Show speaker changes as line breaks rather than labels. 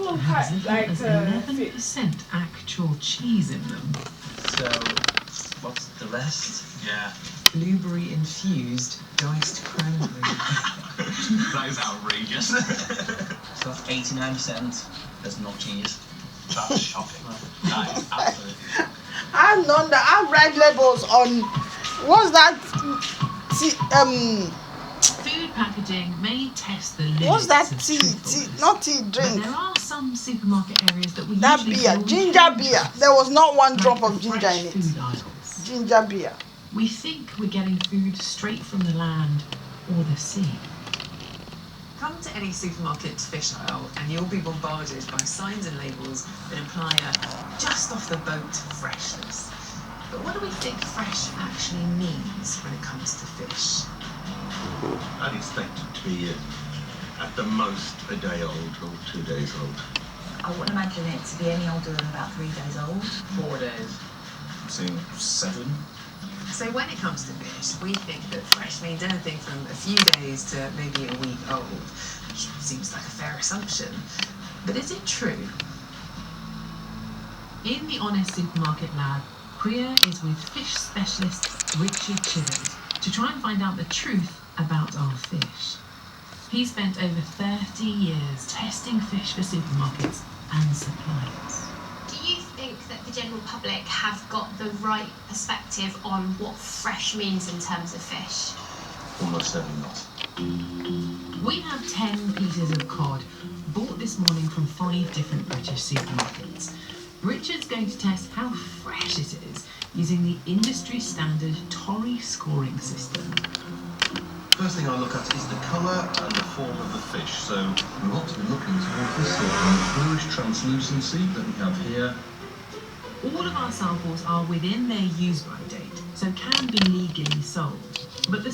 cool
Has as little as
fish.
11% actual cheese in them.
So, what's the rest?
Yeah.
Blueberry infused diced cranberry.
That is outrageous.
So that's 89%. There's not cheese.
That's shocking. That is absolutely.
I've known that. I've read labels on what's that?
Food packaging may test the limits
What's that
of
tea?
truthfulness,
Not tea.
but
Drink.
there are some supermarket areas that we
That
usually
beer,
call
ginger beer. There was not one
like
drop
the
of ginger
fresh
in it.
food aisles.
Ginger beer.
We think we're getting food straight from the land or the sea.
Come to any supermarket fish aisle and you'll be bombarded by signs and labels that imply a just off the boat freshness. But what do we think fresh actually means when it comes to fish?
I'd expect it to be at the most a day old or 2 days old.
I wouldn't imagine it to be any older than about 3 days old.
4 days.
I'm saying 7.
So when it comes to fish, we think that fresh means anything from a few days to maybe a week old, which seems like a fair assumption. But is it true?
In the Honest Supermarket lab, Priya is with fish specialist Richard Chivers to try and find out the truth about our fish. He spent over 30 years testing fish for supermarkets and suppliers.
Do you think that the general public have got the right perspective on what fresh means in terms of fish?
Almost certainly not.
We have 10 pieces of cod bought this morning from 5 different British supermarkets. Richard's going to test how fresh it is using the industry standard Torrey scoring system.
First thing I look at is the colour and the form of the fish. So we want to be looking towards this sort of bluish translucency that we have here.
All of our samples are within their use-by date, so can be legally sold. But the